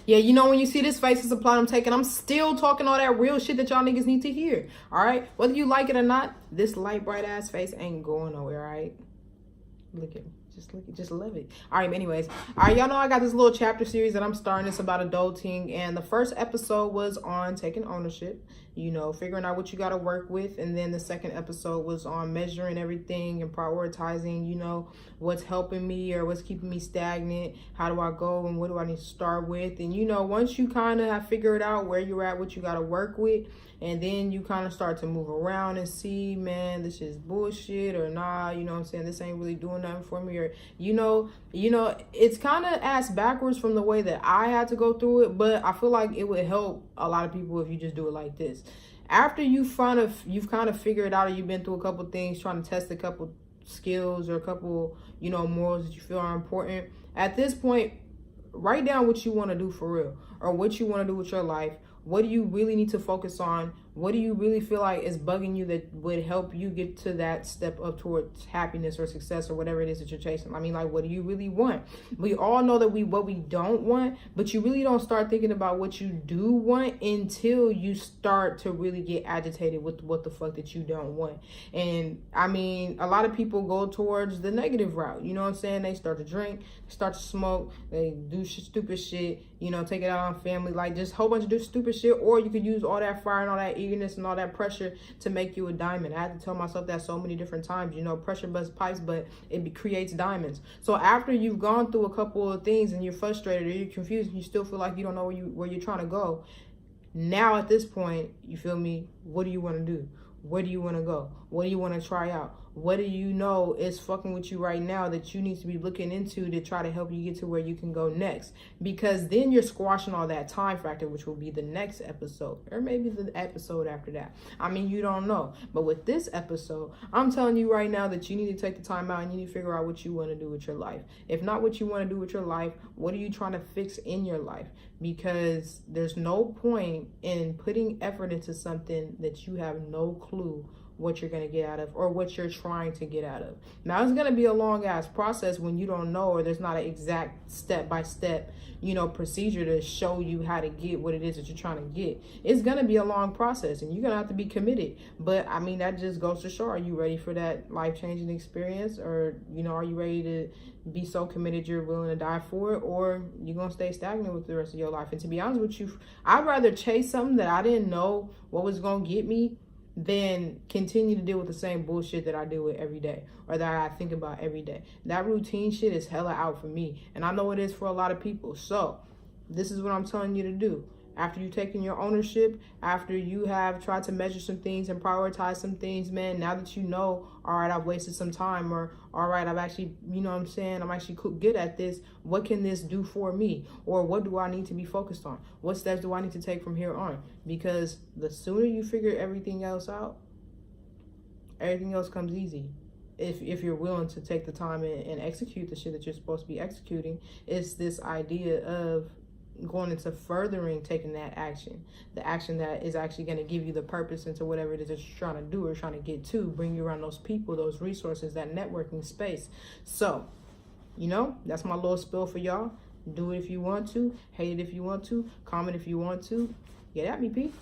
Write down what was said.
Yeah, you know, when you see this face is applied, I'm still talking all that real shit that y'all niggas need to hear. All right? Whether you like it or not, this light, bright ass face ain't going nowhere, all right? Look at me. Just love it. All right, anyways. All right, y'all know I got this little chapter series that I'm starting. It's about adulting. And the first episode was on taking ownership, you know, figuring out what you got to work with. And then the second episode was on measuring everything and prioritizing, you know, what's helping me or what's keeping me stagnant. How do I go and what do I need to start with? And, you know, once you kind of have figured out where you're at, what you got to work with, and then you kind of start to move around and see, man, this is bullshit or nah, you know what I'm saying? This ain't really doing nothing for me. Or, you know, it's kind of ass backwards from the way that I had to go through it. But I feel like it would help a lot of people if you just do it like this. After you've kind of figured out, or you've been through a couple things, trying to test a couple skills or a couple, you know, morals that you feel are important. At this point, write down what you want to do for real, or what you want to do with your life. What do you really need to focus on? What do you really feel like is bugging you that would help you get to that step up towards happiness or success or whatever it is that you're chasing? I mean, like, what do you really want? We all know that what we don't want, but you really don't start thinking about what you do want until you start to really get agitated with what the fuck that you don't want. And I mean, a lot of people go towards the negative route. You know what I'm saying? They start to drink, start to smoke, they do stupid shit, you know, take it out on family, like just a whole bunch of stupid shit. Or you could use all that fire and all that eagerness and all that pressure to make you a diamond. I had to tell myself that so many different times, you know, pressure busts pipes, but it creates diamonds. So after you've gone through a couple of things and you're frustrated or you're confused and you still feel like you don't know where you're trying to go, now at this point, you feel me, what do you want to do? Where do you want to go? What do you want to try out? What do you know is fucking with you right now that you need to be looking into to try to help you get to where you can go next? Because then you're squashing all that time factor, which will be the next episode, or maybe the episode after that. I mean, you don't know. But with this episode, I'm telling you right now that you need to take the time out and you need to figure out what you want to do with your life. If not what you want to do with your life, what are you trying to fix in your life? Because there's no point in putting effort into something that you have no clue what you're going to get out of or what you're trying to get out of. Now, it's going to be a long ass process when you don't know, or there's not an exact step-by-step, you know, procedure to show you how to get what it is that you're trying to get. It's going to be a long process and you're going to have to be committed. But I mean, that just goes to show, are you ready for that life-changing experience? Or, you know, are you ready to be so committed you're willing to die for it? Or you're going to stay stagnant with the rest of your life? And to be honest with you, I'd rather chase something that I didn't know what was going to get me than continue to deal with the same bullshit that I deal with every day, or that I think about every day. That routine shit is hella out for me, and I know it is for a lot of people. So this is what I'm telling you to do. After you've taken your ownership, after you have tried to measure some things and prioritize some things, man, now that you know, all right, I've wasted some time, or all right, I've actually, you know what I'm saying, I'm actually good at this. What can this do for me? Or what do I need to be focused on? What steps do I need to take from here on? Because the sooner you figure everything else out, everything else comes easy. If you're willing to take the time and execute the shit that you're supposed to be executing. It's this idea of going into furthering taking that action, the action that is actually going to give you the purpose into whatever it is that you're trying to do or trying to get to, bring you around those people, those resources, that networking space. So, you know, that's my little spill for y'all. Do it if you want to, hate it if you want to, comment if you want to. Get at me, P.